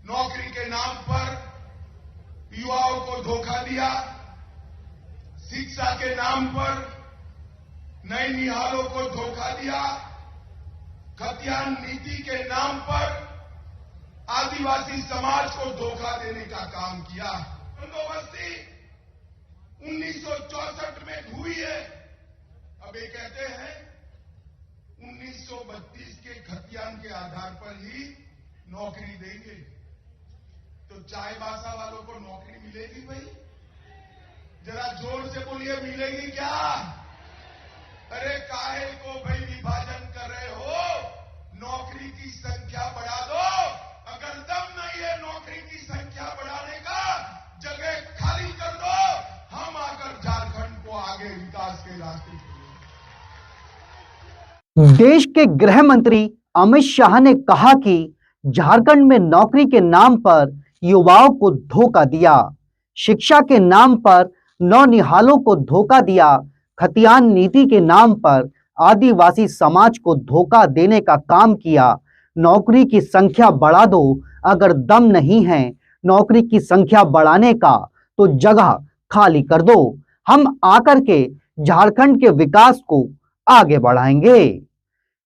नौकरी के नाम पर युवाओं को धोखा दिया, शिक्षा के नाम पर नैनिहालों को धोखा दिया, खतियान नीति के नाम पर आदिवासी समाज को धोखा देने का काम किया। बंदोबस्ती 1964 में हुई है। अब ये कहते हैं 1932 के खतियान के आधार पर ही नौकरी देंगे। तो चाय बासा वालों को नौकरी मिलेगी भाई? जरा जोर से बोलिए, मिलेगी क्या? अरे काहे को भाई विभाजन कर रहे हो? नौकरी की संख्या बढ़ा दो। अगर दम नहीं है नौकरी की संख्या बढ़ाने का, जगह खाली कर दो। हम आकर झारखंड को आगे विकास के रास्ते पे। देश के गृह मंत्री अमित शाह ने कहा कि झारखंड में नौकरी के नाम पर युवाओं को धोखा दिया, शिक्षा के नाम पर नौनिहालों को धोखा दिया, खतियान नीति के नाम पर आदिवासी समाज को धोखा देने का काम किया। नौकरी की संख्या बढ़ा दो। अगर दम नहीं है नौकरी की संख्या बढ़ाने का तो जगह खाली कर दो। हम आकर के झारखंड के विकास को आगे बढ़ाएंगे।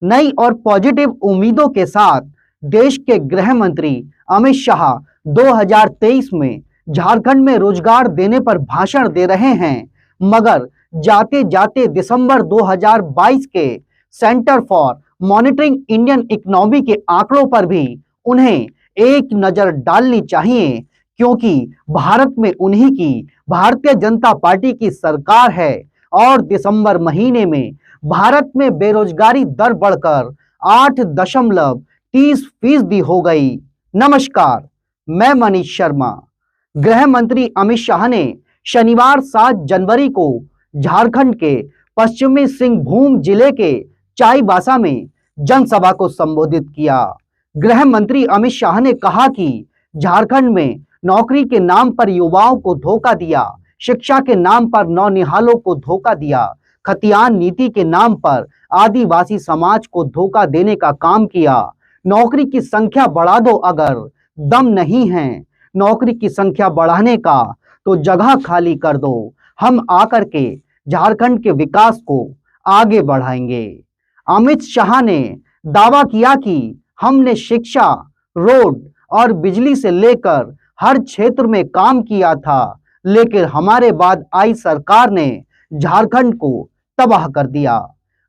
नई और पॉजिटिव उम्मीदों के साथ देश के गृह मंत्री अमित शाह 2023 में झारखंड में रोजगार देने पर भाषण दे रहे हैं, मगर जाते जाते दिसंबर 2022 के centre for monitoring Indian economy के आंकड़ों पर भी उन्हें एक नजर डालनी चाहिए, क्योंकि भारत में उन्हीं की भारतीय जनता पार्टी की सरकार है और दिसंबर महीने में भारत में बेरोजगारी दर बढ़कर 8.30% हो गई। नमस्कार, मैं मनीष शर्मा। गृह मंत्री अमित शाह ने शनिवार 7 जनवरी को झारखंड के पश्चिमी सिंहभूम जिले के चाईबासा में जनसभा को संबोधित किया। गृह मंत्री अमित शाह ने कहा कि झारखंड में नौकरी के नाम पर युवाओं को धोखा दिया, शिक्षा के नाम पर नौनिहालों को धोखा दिया, खतियान नीति के नाम पर आदिवासी समाज को धोखा देने का काम किया। नौकरी की संख्या बढ़ा दो। अगर दम नहीं है नौकरी की संख्या बढ़ाने का तो जगह खाली कर दो। हम आकर के झारखंड के विकास को आगे बढ़ाएंगे। अमित शाह ने दावा किया कि हमने शिक्षा, रोड और बिजली से लेकर हर क्षेत्र में काम किया था, लेकिन हमारे बाद आई सरकार ने झारखंड को तबाह कर दिया।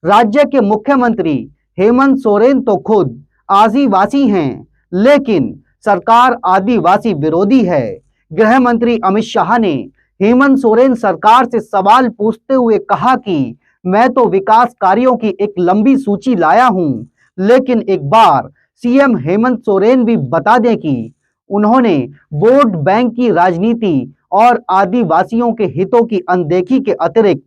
राज्य के मुख्यमंत्री हेमंत सोरेन तो खुद आदिवासी हैं, लेकिन सरकार आदिवासी विरोधी है। गृह मंत्री अमित शाह ने हेमंत सोरेन सरकार से सवाल पूछते हुए कहा कि मैं तो विकास कार्यों की एक लंबी सूची लाया हूं, लेकिन एक बार सीएम हेमंत सोरेन भी बता दें कि उन्होंने वोट बैंक की राजनीति और आदिवासियों के हितों की अनदेखी के अतिरिक्त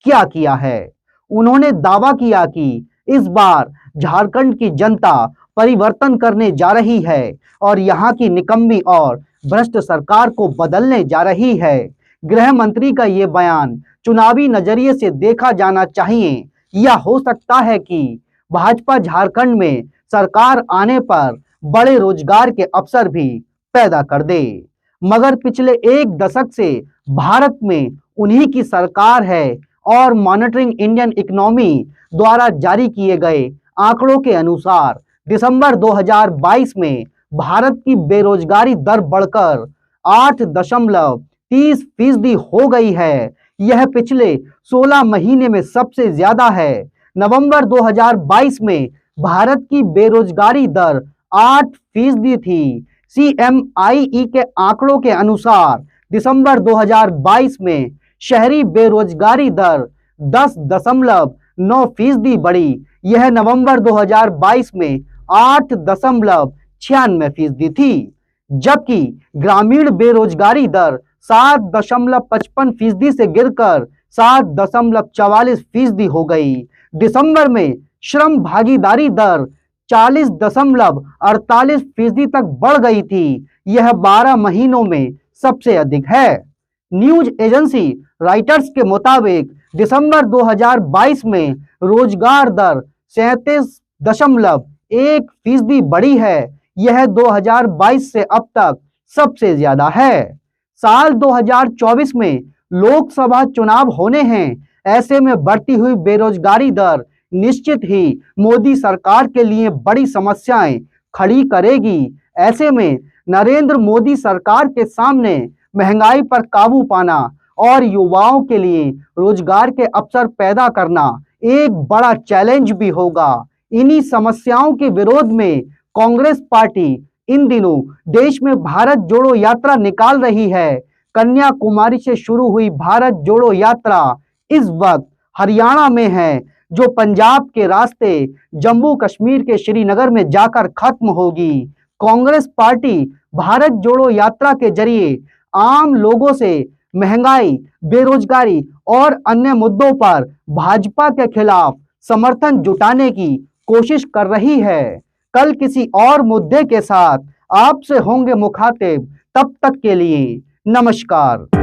क्या किया है। उन्होंने दावा किया कि इस बार झारखंड की जनता परिवर्तन करने जा रही है और यहाँ की निकम्मी और भ्रष्ट सरकार को बदलने जा रही है। गृह मंत्री का ये बयान चुनावी नजरिए से देखा जाना चाहिए, या हो सकता है कि भाजपा झारखंड में सरकार आने पर बड़े रोजगार के अवसर भी पैदा कर दे। मगर पिछले 1 दशक से भारत में उन्हीं की सरकार है और मॉनिटरिंग इंडियन इकोनॉमी द्वारा जारी किए गए आंकड़ों के अनुसार दिसंबर 2022 में भारत की बेरोजगारी दर बढ़कर 8.30% हो गई है। यह पिछले 16 महीने में सबसे ज्यादा है। नवंबर 2022 में भारत की बेरोजगारी दर 8% थी। CMIE के आंकड़ों के अनुसार दिसंबर 2022 में शहरी बेरोजगारी दर 10.9% बढ़ी। यह नवंबर 2022 में 8.96% थी, जबकि ग्रामीण बेरोजगारी दर 7.55% से गिरकर 7.44% हो गई। दिसंबर में श्रम भागीदारी दर 40.48% तक बढ़ गई थी। यह 12 महीनों में सबसे अधिक है। न्यूज एजेंसी राइटर्स के मुताबिक दिसंबर 2022 में रोजगार दर 37.1% बढ़ी है। यह 2022 से अब तक सबसे ज्यादा है। साल 2024 में लोकसभा चुनाव होने हैं। ऐसे में बढ़ती हुई बेरोजगारी दर निश्चित ही मोदी सरकार के लिए बड़ी समस्याएं खड़ी करेगी। ऐसे में नरेंद्र मोदी सरकार के सामने महंगाई पर काबू पाना और युवाओं के लिए रोजगार के अवसर पैदा करना एक बड़ा चैलेंज भी होगा। इन्हीं समस्याओं के विरोध में कांग्रेस पार्टी इन दिनों देश में भारत जोड़ो यात्रा निकाल रही है। कन्याकुमारी से शुरू हुई भारत जोड़ो यात्रा इस वक्त हरियाणा में है, जो पंजाब के रास्ते जम्मू कश्मीर के श्रीनगर में जाकर खत्म होगी। कांग्रेस पार्टी भारत जोड़ो यात्रा के जरिए आम लोगों से महंगाई, बेरोजगारी और अन्य मुद्दों पर भाजपा के खिलाफ समर्थन जुटाने की कोशिश कर रही है। कल किसी और मुद्दे के साथ आपसे होंगे मुखातिब। तब तक के लिए नमस्कार।